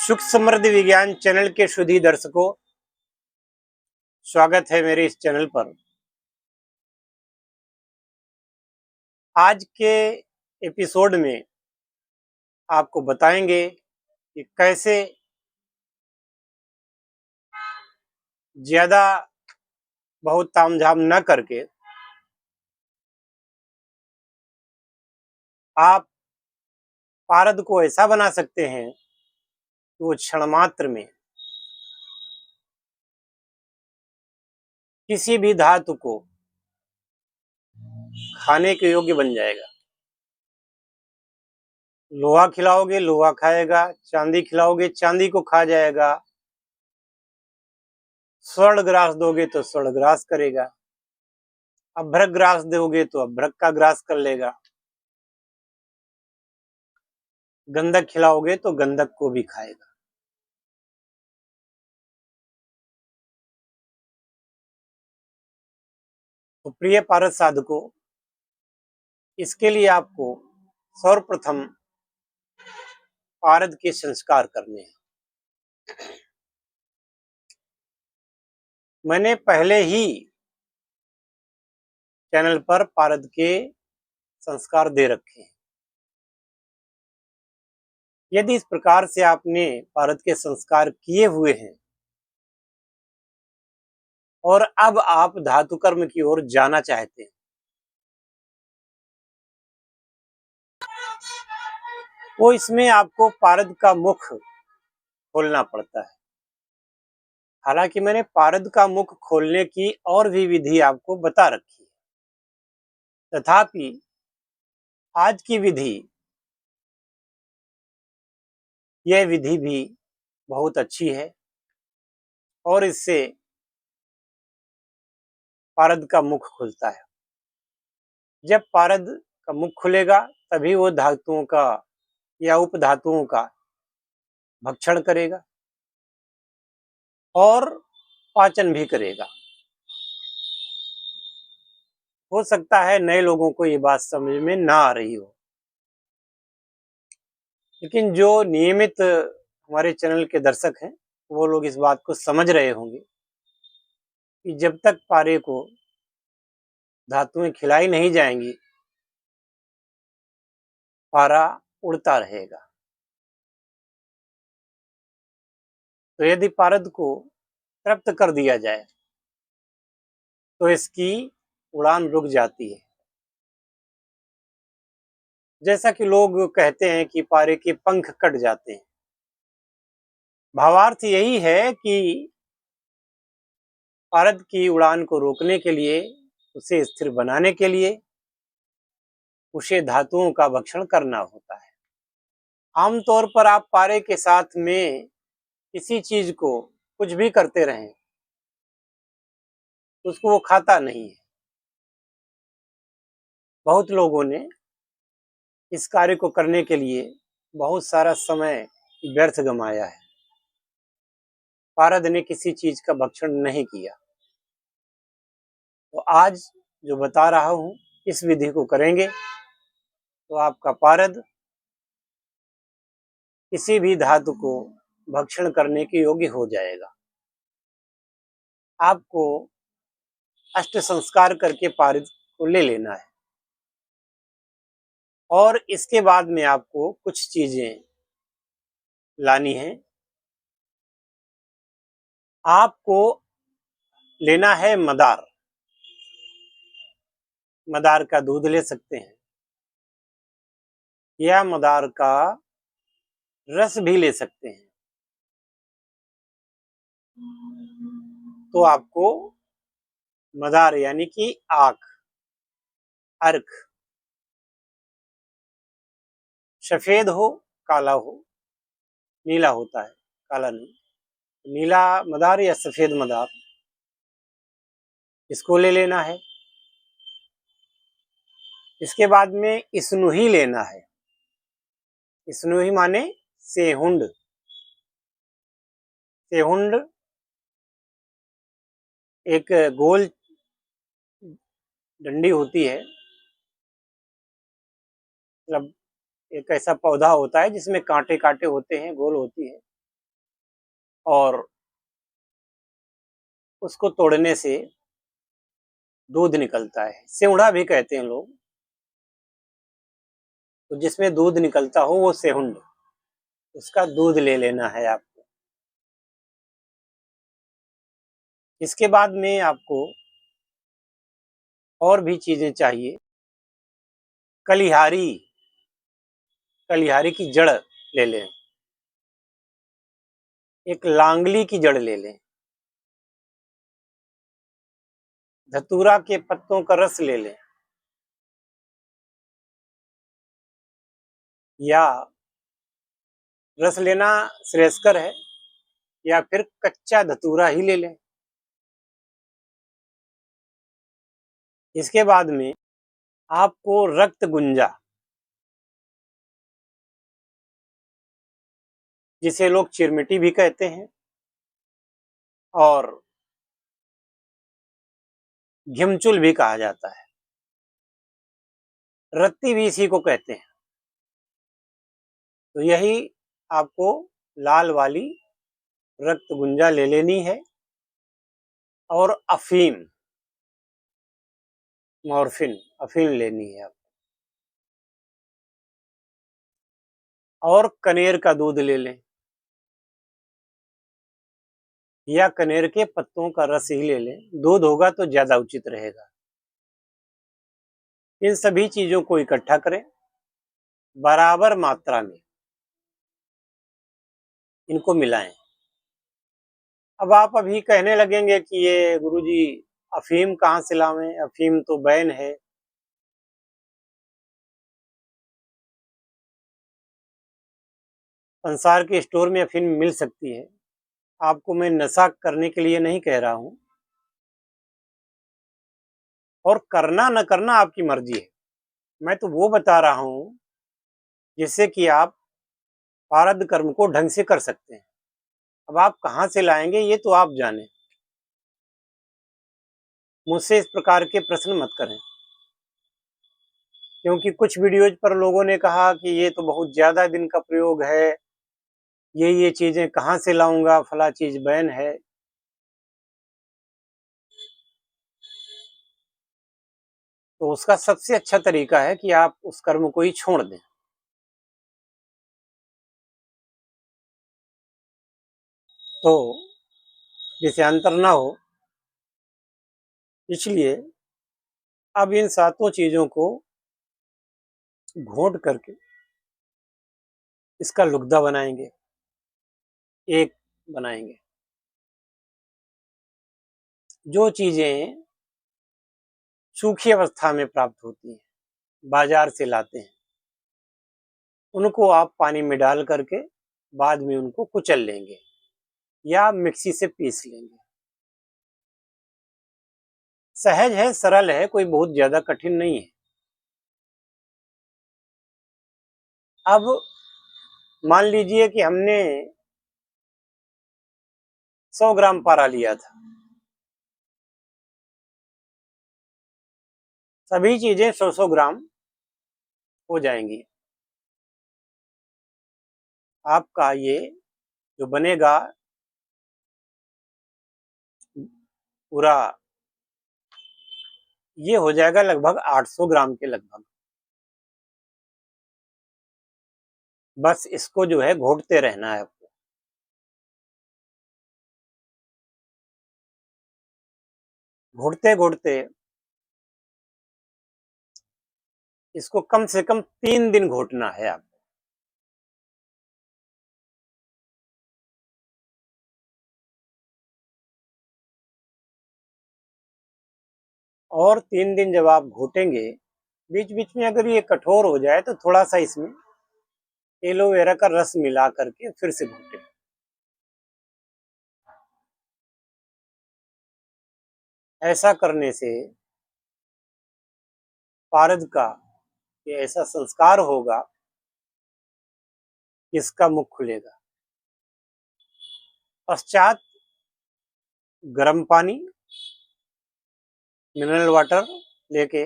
सुख समृद्धि विज्ञान चैनल के शुद्धि दर्शकों, स्वागत है मेरे इस चैनल पर। आज के एपिसोड में आपको बताएंगे कि कैसे ज्यादा बहुत तामझाम न करके आप पारद को ऐसा बना सकते हैं कि वो क्षण मात्र में किसी भी धातु को खाने के योग्य बन जाएगा। लोहा खिलाओगे लोहा खाएगा, चांदी खिलाओगे चांदी को खा जाएगा, स्वर्ण ग्रास दोगे तो स्वर्ण ग्रास करेगा, अभ्रक ग्रास दोगे तो अभ्रक का ग्रास कर लेगा, गंधक खिलाओगे तो गंधक को भी खाएगा। तो प्रिय पारद साधकों, इसके लिए आपको सर्वप्रथम पारद के संस्कार करने हैं। मैंने पहले ही चैनल पर पारद के संस्कार दे रखे हैं। यदि इस प्रकार से आपने पारद के संस्कार किए हुए हैं और अब आप धातु कर्म की ओर जाना चाहते हैं, तो इसमें आपको पारद का मुख खोलना पड़ता है। हालांकि मैंने पारद का मुख खोलने की और भी विधि आपको बता रखी है, तथापि आज की विधि, यह विधि भी बहुत अच्छी है और इससे पारद का मुख खुलता है। जब पारद का मुख खुलेगा तभी वो धातुओं का या उपधातुओं का भक्षण करेगा और पाचन भी करेगा। हो सकता है नए लोगों को ये बात समझ में ना आ रही हो, लेकिन जो नियमित हमारे चैनल के दर्शक हैं वो लोग इस बात को समझ रहे होंगे कि जब तक पारे को धातुएं खिलाई नहीं जाएंगी, पारा उड़ता रहेगा। तो यदि पारद को तृप्त कर दिया जाए तो इसकी उड़ान रुक जाती है। जैसा कि लोग कहते हैं कि पारे के पंख कट जाते हैं, भावार्थ यही है कि पारद की उड़ान को रोकने के लिए, उसे स्थिर बनाने के लिए उसे धातुओं का भक्षण करना होता है। आमतौर पर आप पारे के साथ में किसी चीज को कुछ भी करते रहें, उसको वो खाता नहीं है। बहुत लोगों ने इस कार्य को करने के लिए बहुत सारा समय व्यर्थ गंवाया है। पारद ने किसी चीज का भक्षण नहीं किया। तो आज जो बता रहा हूं, इस विधि को करेंगे तो आपका पारद किसी भी धातु को भक्षण करने के योग्य हो जाएगा। आपको अष्ट संस्कार करके पारद को ले लेना है और इसके बाद में आपको कुछ चीजें लानी है। आपको लेना है मदार। मदार का दूध ले सकते हैं या मदार का रस भी ले सकते हैं। तो आपको मदार यानी कि आख, अर्क, सफेद हो काला हो, नीला होता है, काला नहीं, नीला मदार या सफेद मदार, इसको ले लेना है। इसके बाद में इसनुही लेना है। इसनुही माने सेहुंड। सेहुंड एक गोल डंडी होती है, मतलब एक ऐसा पौधा होता है जिसमें कांटे कांटे होते हैं, गोल होती है। और उसको तोड़ने से दूध निकलता है, सेवढ़ा भी कहते हैं लोग। तो जिसमें दूध निकलता हो वो सेहुंड, उसका दूध ले लेना है आपको। इसके बाद में आपको और भी चीजें चाहिए। कलिहारी, कलिहारी की जड़ ले लें, एक लांगली की जड़ ले लें, धतूरा के पत्तों का रस ले लें, या रस लेना श्रेयस्कर है, या फिर कच्चा धतूरा ही ले लें। इसके बाद में आपको रक्त गुंजा, जिसे लोग चिरमिटी भी कहते हैं और घिमचुल भी कहा जाता है, रत्ती भी इसी को कहते हैं। तो यही आपको लाल वाली रक्त गुंजा ले लेनी है, और अफीम, मॉर्फिन, अफीम लेनी है आपको। और कनेर का दूध ले लें, या कनेर के पत्तों का रस ही ले लें, दूध होगा तो ज्यादा उचित रहेगा। इन सभी चीजों को इकट्ठा करें, बराबर मात्रा में इनको मिलाएं। अब आप अभी कहने लगेंगे कि ये गुरुजी अफीम कहाँ से लावें, अफीम तो बैन है। संसार के स्टोर में अफीम मिल सकती है, आपको मैं नशा करने के लिए नहीं कह रहा हूं, और करना न करना आपकी मर्जी है। मैं तो वो बता रहा हूं जिससे कि आप प्रारब्ध कर्म को ढंग से कर सकते हैं। अब आप कहाँ से लाएंगे ये तो आप जाने, मुझसे इस प्रकार के प्रश्न मत करें। क्योंकि कुछ वीडियोज पर लोगों ने कहा कि ये तो बहुत ज्यादा दिन का प्रयोग है, ये चीजें कहाँ से लाऊंगा, फला चीज बैन है। तो उसका सबसे अच्छा तरीका है कि आप उस कर्म को ही छोड़ दें। तो विषयांतर ना हो, इसलिए अब इन सातों चीजों को घोट करके इसका लुगदा बनाएंगे, एक बनाएंगे। जो चीजें सूखी अवस्था में प्राप्त होती हैं, बाजार से लाते हैं, उनको आप पानी में डाल करके बाद में उनको कुचल लेंगे या मिक्सी से पीस लेंगे। सहज है, सरल है, कोई बहुत ज्यादा कठिन नहीं है। अब मान लीजिए कि हमने 100 ग्राम पारा लिया था, सभी चीजें 100-100 ग्राम हो जाएंगी। आपका ये जो बनेगा पूरा, ये हो जाएगा लगभग 800 ग्राम के लगभग। बस इसको जो है घोटते रहना है आपको। घोटते घोटते इसको कम से कम 3 दिन घोटना है आपको। और 3 दिन जब आप घोटेंगे, बीच बीच में अगर ये कठोर हो जाए तो थोड़ा सा इसमें एलोवेरा का रस मिला करके फिर से घोटें। ऐसा करने से पारद का ये ऐसा संस्कार होगा कि इसका मुख खुलेगा। पश्चात गर्म पानी, मिनरल वाटर लेके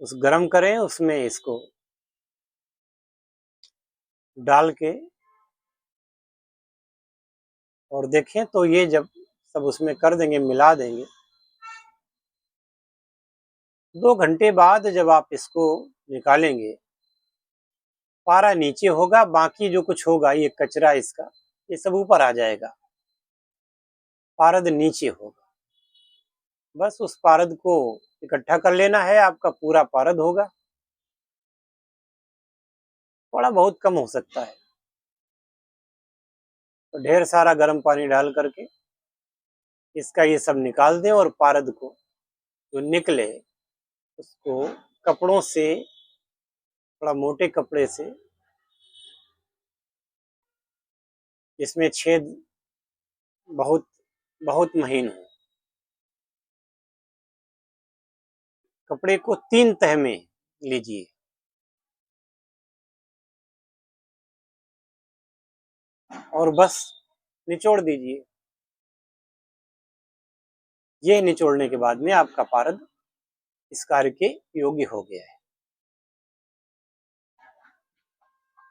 उस गर्म करें, उसमें इसको डाल के और देखें तो ये जब सब उसमें कर देंगे, मिला देंगे, 2 घंटे बाद जब आप इसको निकालेंगे, पारा नीचे होगा, बाकी जो कुछ होगा ये कचरा इसका, ये सब ऊपर आ जाएगा, पारद नीचे होगा। बस उस पारद को इकट्ठा कर लेना है, आपका पूरा पारद होगा। थोड़ा बहुत कम हो सकता है, तो ढेर सारा गर्म पानी डाल करके इसका ये सब निकाल दें, और पारद को जो निकले उसको कपड़ों से, थोड़ा मोटे कपड़े से, जिसमें छेद बहुत बहुत महीन हो, कपड़े को 3 तह में लीजिए, और बस निचोड़ दीजिए। ये निचोड़ने के बाद में आपका पारद इस कार्य के योग्य हो गया है।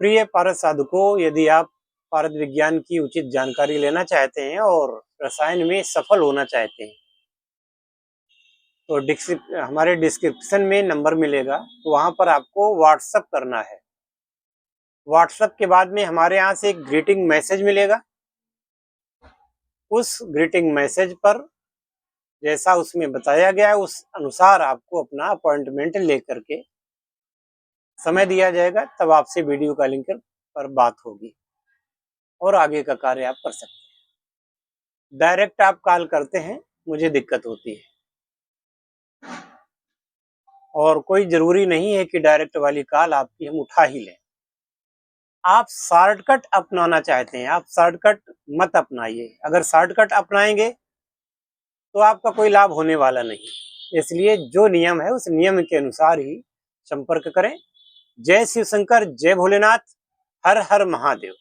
प्रिय पारद साधकों, यदि आप पारद विज्ञान की उचित जानकारी लेना चाहते हैं और रसायन में सफल होना चाहते हैं, तो हमारे डिस्क्रिप्शन में नंबर मिलेगा, तो वहां पर आपको व्हाट्सएप करना है। व्हाट्सएप के बाद में हमारे यहाँ से एक ग्रीटिंग मैसेज मिलेगा। उस ग्रीटिंग मैसेज पर जैसा उसमें बताया गया है उस अनुसार आपको अपना अपॉइंटमेंट लेकर के समय दिया जाएगा, तब आपसे वीडियो कॉलिंग पर बात होगी और आगे का कार्य आप कर सकते हैं। डायरेक्ट आप कॉल करते हैं, मुझे दिक्कत होती है, और कोई जरूरी नहीं है कि डायरेक्ट वाली कॉल आपकी हम उठा ही लें। आप शॉर्टकट अपनाना चाहते हैं, आप शॉर्टकट मत अपनाइए। अगर शॉर्टकट अपनाएंगे तो आपका कोई लाभ होने वाला नहीं। इसलिए जो नियम है उस नियम के अनुसार ही संपर्क करें। जय शिव शंकर, जय भोलेनाथ, हर हर महादेव।